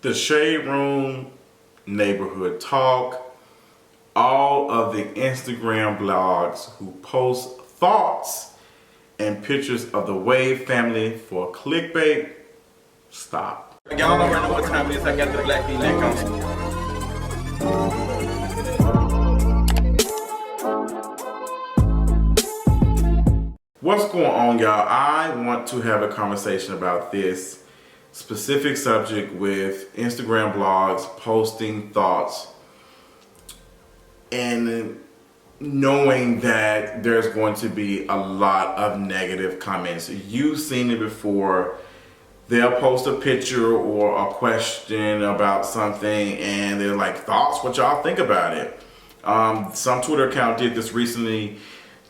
The Shade Room, Neighborhood Talk, all of the Instagram blogs who post thoughts and pictures of the Wave family for clickbait, stop. Y'all already know what time it is. I got the black V-neck on. What's going on, y'all? I want to have a conversation about this specific subject with Instagram blogs posting thoughts and knowing that there's going to be a lot of negative comments. You've seen it before. They'll post a picture or a question about something and they're like, thoughts, what y'all think about it? Some Twitter account did this recently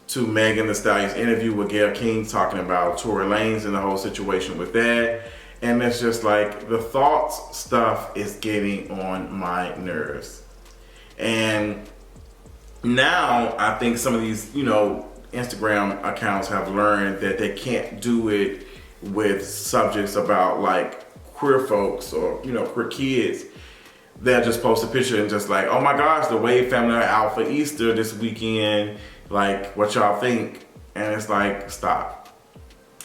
to Megan Thee Stallion's interview with Gayle King, talking about Tory Lanez and the whole situation with that. And it's just like, the thoughts stuff is getting on my nerves. And now I think some of these, Instagram accounts have learned that they can't do it with subjects about like queer folks or, queer kids. They'll just post a picture and just like, oh my gosh, the Wave family are out for Easter this weekend. Like, what y'all think? And it's like, stop.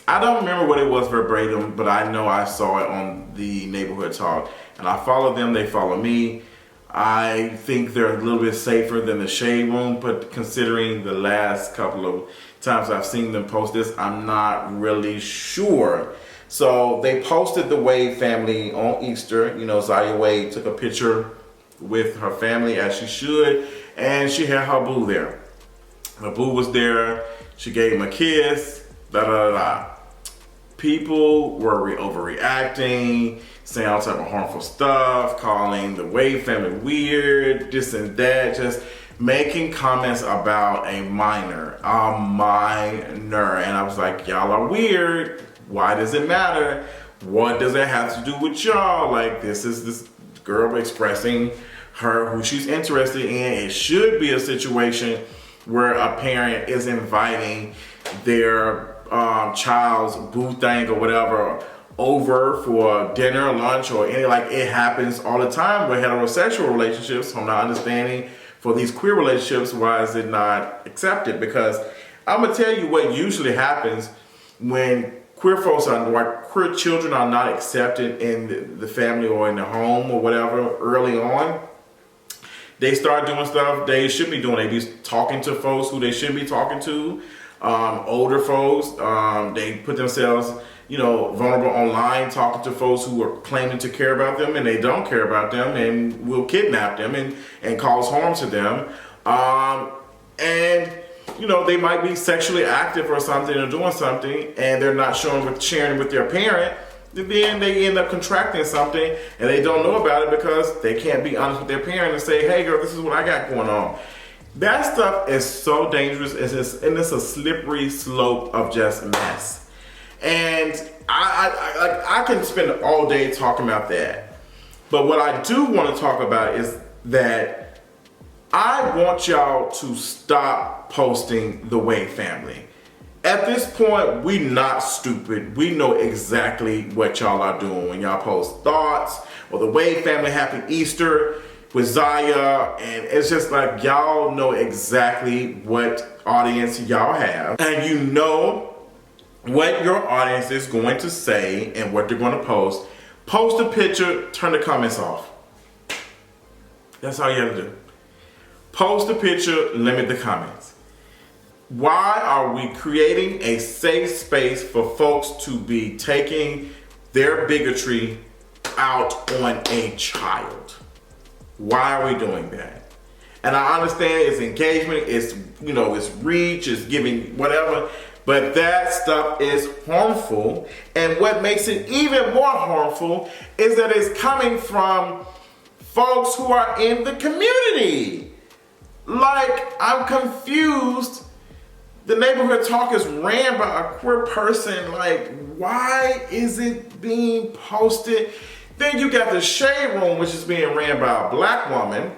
I don't remember what it was verbatim, but I know I saw it on the Neighborhood Talk. And I follow them, they follow me. I think they're a little bit safer than the Shade Room, but considering the last couple of times I've seen them post this, I'm not really sure. So they posted the Wade family on Easter. Zaya Wade took a picture with her family, as she should, and she had her boo there. Her boo was there. She gave him a kiss. People were overreacting, saying all type of harmful stuff, calling the Wade family weird, this and that, just making comments about a minor. And I was like, y'all are weird. Why does it matter? What does it have to do with y'all? Like, this is this girl expressing who she's interested in. It should be a situation where a parent is inviting their child's boo thing or whatever over for dinner, lunch, or any, like, it happens all the time with heterosexual relationships. So I'm not understanding for these queer relationships, why is it not accepted? Because I'm gonna tell you what usually happens when queer children are not accepted in the family or in the home or whatever early on. They start doing stuff they should be doing. They be talking to folks who they should be talking to, older folks. They put themselves, vulnerable online, talking to folks who are claiming to care about them and they don't care about them and will kidnap them and cause harm to them. They might be sexually active or something or doing something and they're not sharing with their parent. Then they end up contracting something and they don't know about it because they can't be honest with their parent and say, hey girl, this is what I got going on. That stuff is so dangerous, and it's a slippery slope of just mess. And I can spend all day talking about that. But what I do want to talk about is that I want y'all to stop posting the Wade family. At this point, we not stupid. We know exactly what y'all are doing when y'all post thoughts or the Wade family happy Easter with Zaya, and it's just like y'all know exactly what audience y'all have, and you know what your audience is going to say and what they're going to post. Post a picture, turn the comments off. That's all you have to do. Post a picture, limit the comments. Why are we creating a safe space for folks to be taking their bigotry out on a child? Why are we doing that? And I understand it's engagement, it's reach, it's giving whatever, but that stuff is harmful. And what makes it even more harmful is that it's coming from folks who are in the community. Like, I'm confused. The Neighborhood Talk is ran by a queer person. Like, why is it being posted? Then you got the Shade Room, which is being ran by a black woman.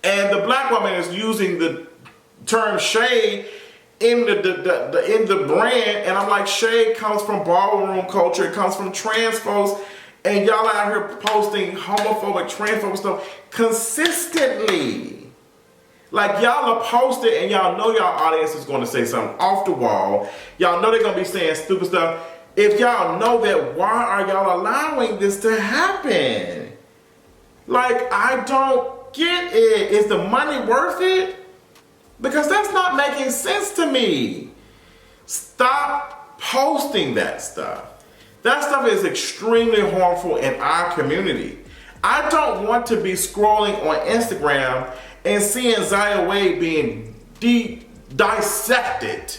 And the black woman is using the term shade in the brand. And I'm like, shade comes from ballroom culture. It comes from trans folks. And y'all out here posting homophobic, transphobic stuff consistently. Like, y'all are posted and y'all know y'all audience is going to say something off the wall. Y'all know they're going to be saying stupid stuff. If y'all know that, why are y'all allowing this to happen? Like, I don't get it. Is the money worth it? Because that's not making sense to me. Stop posting that stuff. That stuff is extremely harmful in our community. I don't want to be scrolling on Instagram and seeing Zaya Wade being dissected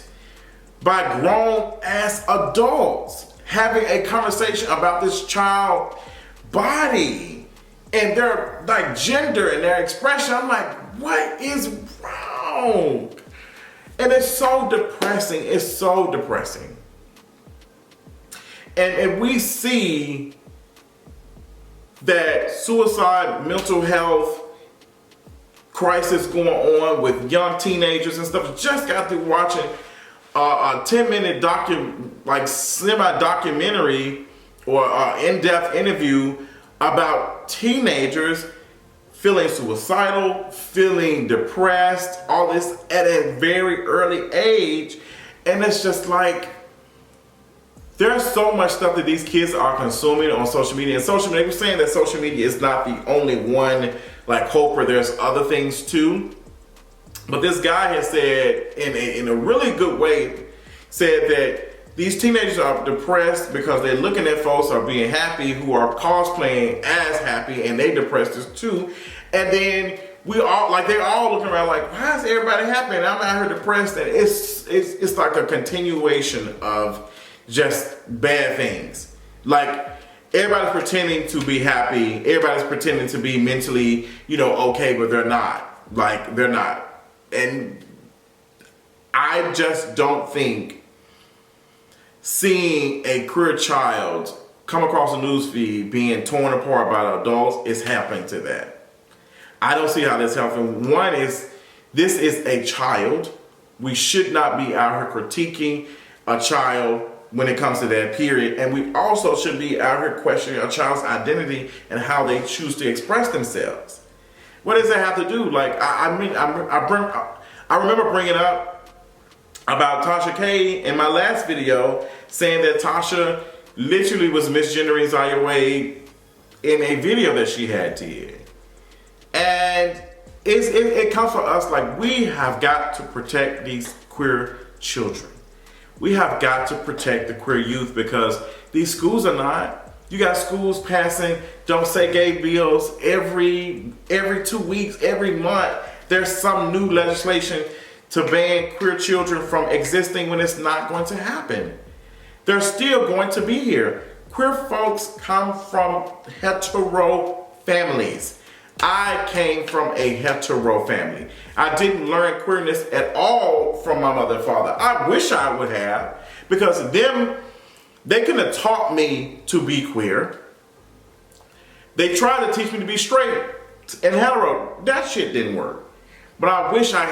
by grown-ass adults having a conversation about this child body and their like gender and their expression. I'm like, what is wrong? And it's so depressing. It's so depressing. And we see that suicide, mental health crisis going on with young teenagers and stuff. Just got through watching a 10-minute semi-documentary or in-depth interview about teenagers feeling suicidal, feeling depressed, all this at a very early age. And it's just like, there's so much stuff that these kids are consuming on social media. And social media, we're saying that social media is not the only one like culprit. There's other things too. But this guy has said in a really good way, said that these teenagers are depressed because they're looking at folks are being happy who are cosplaying as happy, and they depressed us too. And then we all like, they're all looking around like, why is everybody happy? And I'm out here depressed. And it's like a continuation of just bad things. Like, everybody's pretending to be happy. Everybody's pretending to be mentally, okay, but they're not. Like, they're not. And I just don't think seeing a queer child come across a newsfeed being torn apart by adults is happening to that. I don't see how that's helping. One is, this is a child. We should not be out here critiquing a child when it comes to that, period. And we also should be out here questioning a child's identity and how they choose to express themselves. What does that have to do? Like, I remember bringing up about Tasha K in my last video, saying that Tasha literally was misgendering Zaya Wade in a video that she had did. And it comes for us, like, we have got to protect these queer children. We have got to protect the queer youth, because these schools are not. You got schools passing don't say gay bills every 2 weeks, every month. There's some new legislation to ban queer children from existing when it's not going to happen. They're still going to be here. Queer folks come from hetero families. I came from a hetero family. I didn't learn queerness at all from my mother and father. I wish I would have, because they couldn't have taught me to be queer. They tried to teach me to be straight and hetero. That shit didn't work. But I wish I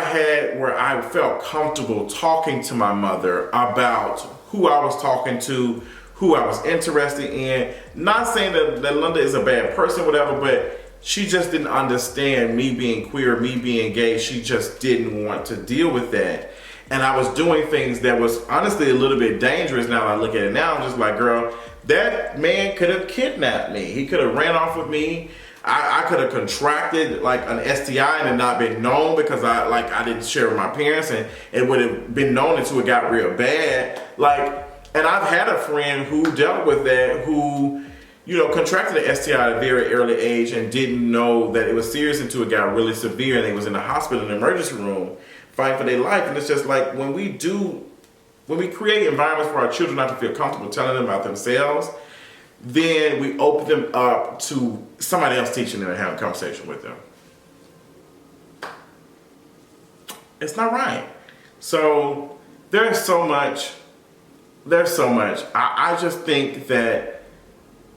had where I felt comfortable talking to my mother about who I was talking to, who I was interested in. Not saying that Linda is a bad person, whatever, but she just didn't understand me being queer, me being gay. She just didn't want to deal with that. And I was doing things that was honestly a little bit dangerous. Now I look at it now, I'm just like, girl, that man could have kidnapped me. He could have ran off with me. I could have contracted like an STI and it not been known, because I didn't share with my parents, and it would have been known until it got real bad. And I've had a friend who dealt with that, who, contracted an STI at a very early age and didn't know that it was serious until it got really severe, and they was in the hospital, in the emergency room, fighting for their life. And it's just like, when we create environments for our children not to feel comfortable telling them about themselves, then we open them up to somebody else teaching them and having a conversation with them. It's not right. So there's so much. I just think that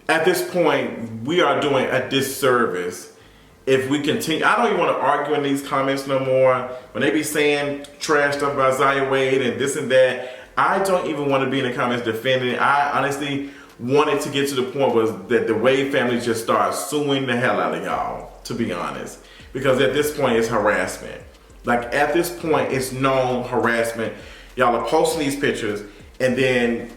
at this point, we are doing a disservice if we continue. I don't even want to argue in these comments no more. When they be saying trash stuff about Zaya Wade and this and that, I don't even want to be in the comments defending it. I honestly wanted to get to the point was that the Wade family just started suing the hell out of y'all, to be honest. Because at this point, it's harassment. Like, at this point, it's known harassment. Y'all are posting these pictures, and then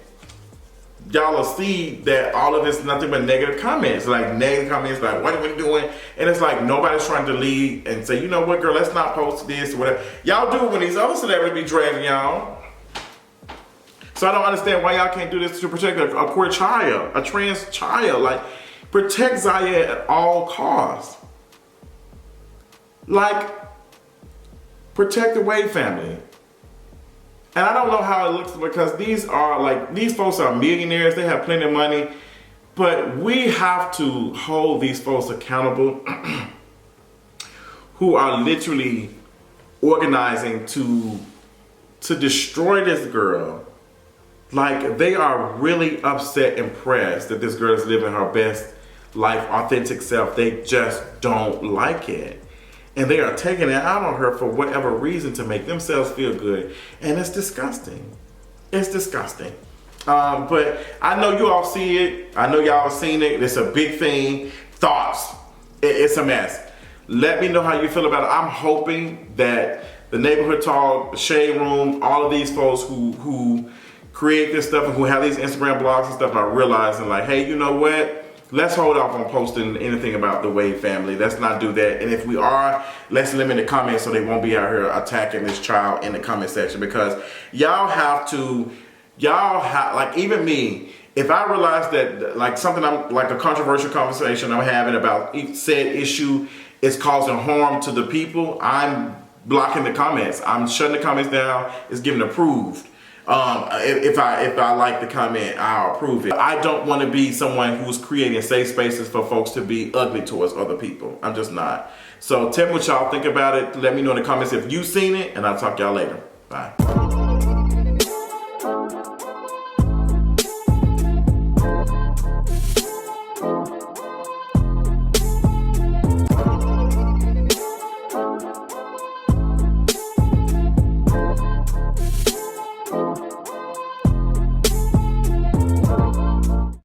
y'all will see that all of it's nothing but negative comments. Like, negative comments, like, what are we doing? And it's like, nobody's trying to lead and say, you know what, girl, let's not post this or whatever. Y'all do it when these other celebrities be dragging y'all. So I don't understand why y'all can't do this to protect a queer child, a trans child. Like, protect Zaya at all costs. Like, protect the Wade family. And I don't know how it looks because these folks are millionaires. They have plenty of money. But we have to hold these folks accountable who are literally organizing to destroy this girl. Like, they are really upset and pressed that this girl is living her best life, authentic self. They just don't like it. And they are taking it out on her for whatever reason to make themselves feel good. And it's disgusting. It's disgusting. But I know you all see it. I know y'all have seen it. It's a big thing. Thoughts. It's a mess. Let me know how you feel about it. I'm hoping that the Neighborhood Talk, the Shade Room, all of these folks who create this stuff and who have these Instagram blogs and stuff are realizing, like, hey, you know what? Let's hold off on posting anything about the Wade family. Let's not do that. And if we are, let's limit the comments so they won't be out here attacking this child in the comment section. Because like, even me, if I realize that, like, something like a controversial conversation I'm having about said issue is causing harm to the people, I'm blocking the comments. I'm shutting the comments down. It's given approved. If I like the comment, I'll approve it. I don't want to be someone who's creating safe spaces for folks to be ugly towards other people. I'm just not. So tell me what y'all think about it. Let me know in the comments if you've seen it, and I'll talk to y'all later. Bye.